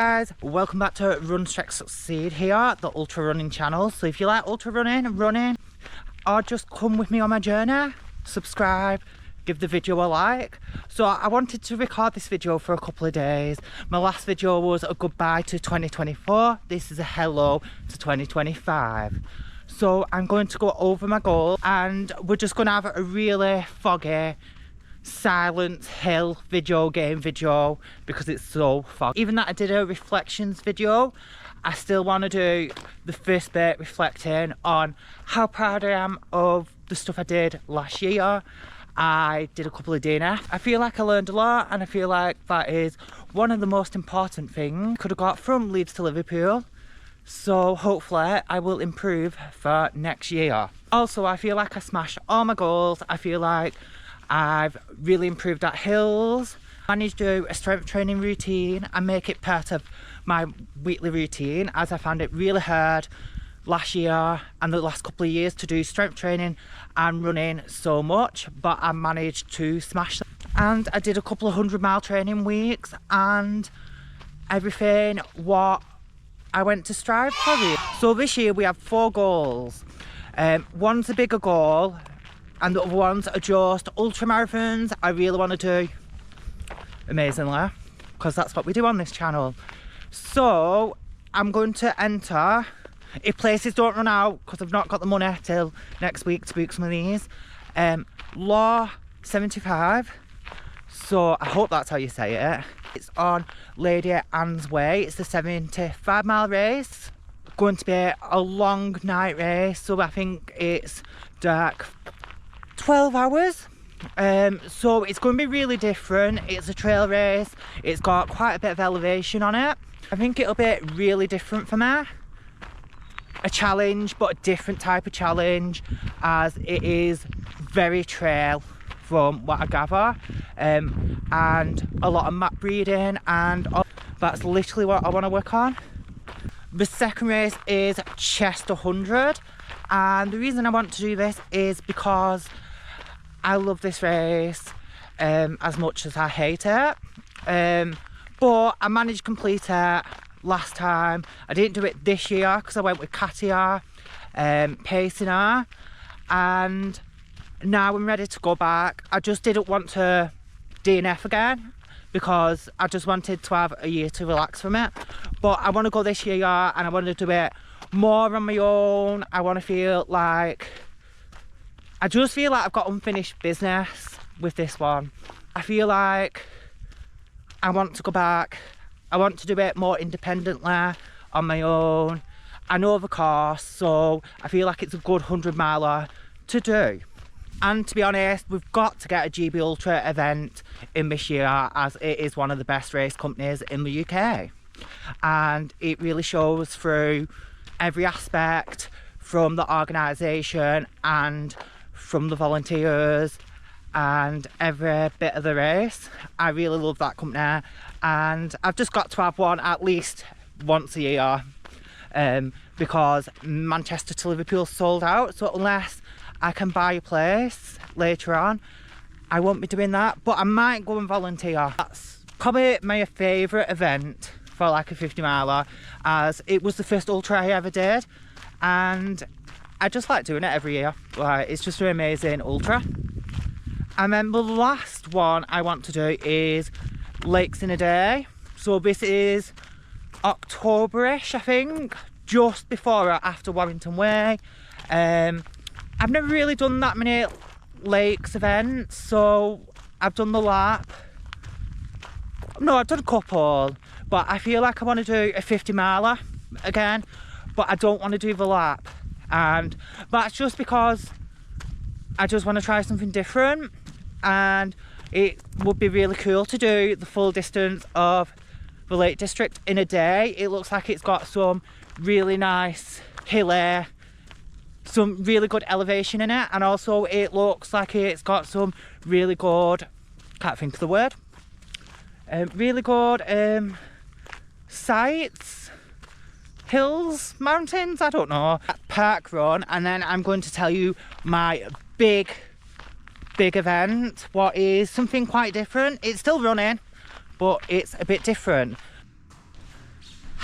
Guys, welcome back to Run Stretch Succeed here, the ultra running channel. So if you like ultra running, or just come with me on my journey, subscribe, give the video a like. So I wanted to record this video for a couple of days. My last video was a goodbye to 2024. This is a hello to 2025. So I'm going to go over my goal and we're just going to have a really foggy silent hill game video because it's so fun. Even that I did a reflections video, I still want to do the first bit reflecting on how proud I am of the stuff I did last year. I did a couple of DNF. I feel like I learned a lot and I feel like that is one of the most important things I could have got from Leeds to Liverpool. So hopefully I will improve for next year. Also, I feel like I smashed all my goals. I feel like I've really improved at hills. I managed to do a strength training routine and make it part of my weekly routine, as I found it really hard last year and the last couple of years to do strength training and running so much, but I managed to smash them. And I did a couple of 100-mile training weeks and everything what I went to strive for it. So this year we have 4 goals. One's a bigger goal and the other ones are just ultra marathons I really want to do amazingly, because that's what we do on this channel. So I'm going to enter, if places don't run out because I've not got the money till next week to book some of these, Law 75. So I hope that's how you say it. It's on Lady Anne's Way. It's a 75-mile race. Going to be a long night race, so I think it's dark 12 hours. So it's going to be really different. It's a trail race. It's got quite a bit of elevation on it. I think it'll be really different for me. A challenge, but a different type of challenge, as it is very trail from what I gather, and a lot of map reading, and that's literally what I want to work on. The second race is Chest 100, and the reason I want to do this is because I love this race as much as I hate it, but I managed to complete it last time. I didn't do it this year because I went with Katia pacing her, and now I'm ready to go back. I just didn't want to DNF again because I just wanted to have a year to relax from it, but I want to go this year and I want to do it more on my own. I want to feel like, I just feel like I've got unfinished business with this one. I feel like I want to go back. I want to do it more independently on my own. I know the course, so I feel like it's a good 100-miler to do. And to be honest, we've got to get a GB Ultra event in this year, as it is one of the best race companies in the UK. And it really shows through every aspect, from the organisation and from the volunteers and every bit of the race. I really love that company, and I've just got to have one at least once a year, because Manchester to Liverpool sold out, so unless I can buy a place later on, I won't be doing that, but I might go and volunteer. That's probably my favourite event for like a 50-miler, as it was the first ultra I ever did, and I just like doing it every year. Like, it's just an amazing ultra. And then the last one I want to do is Lakes in a Day. So this is October-ish, I think, just before or after Warrington Way. I've never really done that many lakes events, so I've done the lap. No, I've done a couple, but I feel like I want to do a 50-miler again, but I don't want to do the lap. And that's just because I just want to try something different, and it would be really cool to do the full distance of the Lake District in a day. It looks like it's got some really nice hilly, some really good elevation in it, and also it looks like it's got some really good, can't think of the word, really good sights, hills, mountains, I don't know. Park run, and then I'm going to tell you my big event, what is something quite different. It's still running, but it's a bit different.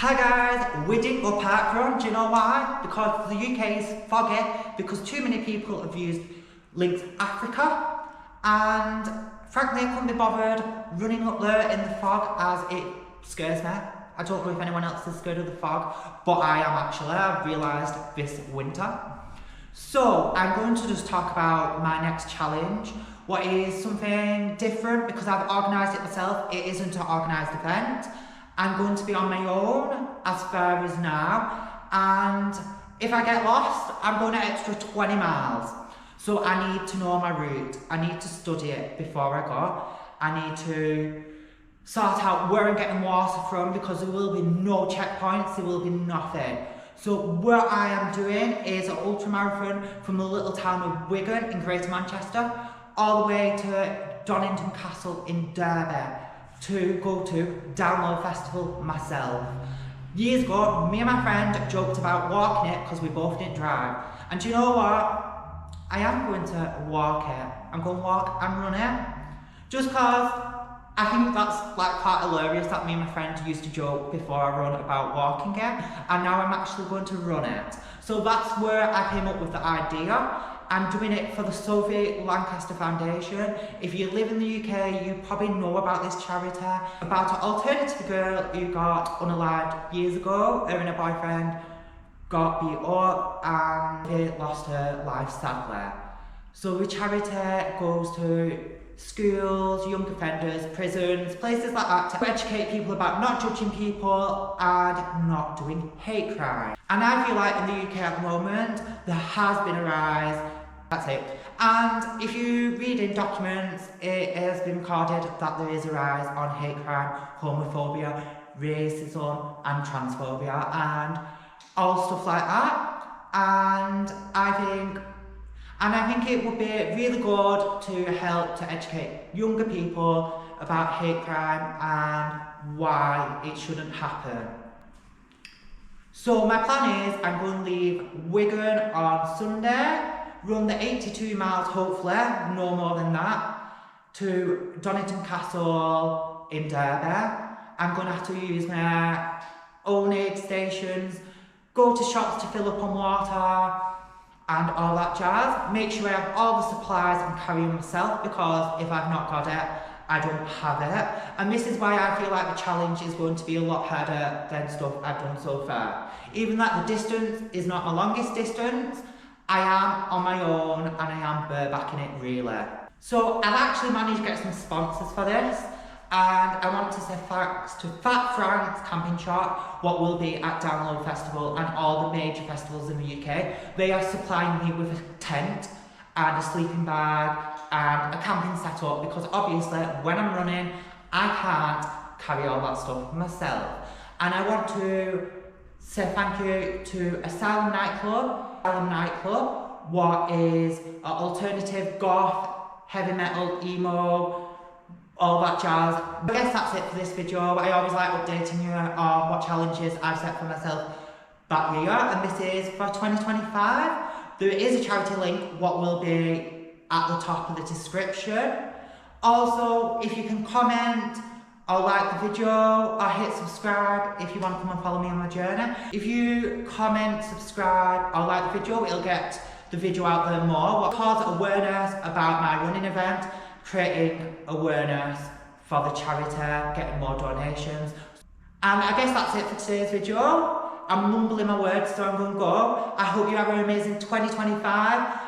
Hi guys, we didn't go park run. Do you know why? Because the UK is foggy, because too many people have used Links Africa, and frankly I couldn't be bothered running up there in the fog as it scares me. I don't know if anyone else is scared of the fog, but I am actually, I've realised this winter. So I'm going to just talk about my next challenge, what is something different because I've organised it myself. It isn't an organised event. I'm going to be on my own as far as now, and if I get lost, I'm going an extra 20 miles. So I need to know my route. I need to study it before I go. I need to sort out where I'm getting water from because there will be no checkpoints, there will be nothing. So what I am doing is an ultramarathon from the little town of Wigan in Greater Manchester all the way to Donington Castle in Derby to go to Download Festival myself. Years ago, me and my friend joked about walking it because we both didn't drive. And do you know what? I am going to walk it. I'm going to walk and run it. Just because I think that's like quite hilarious that me and my friend used to joke before I run about walking it, and now I'm actually going to run it. So that's where I came up with the idea. I'm doing it for the Sophie Lancaster Foundation. If you live in the UK, you probably know about this charity, about an alternative girl who got unalived years ago. Her and her boyfriend got beat up and they lost her life sadly. So the charity goes to schools, young offenders, prisons, places like that to educate people about not judging people and not doing hate crime. And I feel like in the UK at the moment, there has been a rise. That's it. And if you read in documents, it has been recorded that there is a rise on hate crime, homophobia, racism and transphobia and all stuff like that. And I think it would be really good to help to educate younger people about hate crime and why it shouldn't happen. So my plan is I'm going to leave Wigan on Sunday, run the 82 miles hopefully, no more than that, to Donington Castle in Derby. I'm going to have to use my own aid stations, go to shops to fill up on water and all that jazz. Make sure I have all the supplies and carry them myself, because if I've not got it, I don't have it. And this is why I feel like the challenge is going to be a lot harder than stuff I've done so far. Even that the distance is not my longest distance, I am on my own and I am barebacking it really. So I've actually managed to get some sponsors for this, and I want to say thanks to Fat Frank's Camping Shop, what will be at Download Festival and all the major festivals in the UK. They are supplying me with a tent and a sleeping bag and a camping setup, because obviously when I'm running I can't carry all that stuff myself. And I want to say thank you to Asylum Nightclub, what is an alternative goth, heavy metal, emo, all that jazz. I guess that's it for this video. I always like updating you on what challenges I've set for myself that year, and this is for 2025. There is a charity link, what will be at the top of the description. Also, if you can comment or like the video or hit subscribe if you want to come and follow me on my journey. If you comment, subscribe or like the video, it'll get the video out there more. What cause awareness about my running event, creating awareness for the charity, getting more donations. And I guess that's it for today's video. I'm mumbling my words, so I'm going to go. I hope you have an amazing 2025,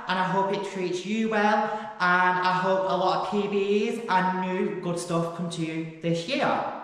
and I hope it treats you well, and I hope a lot of PBs and new good stuff come to you this year.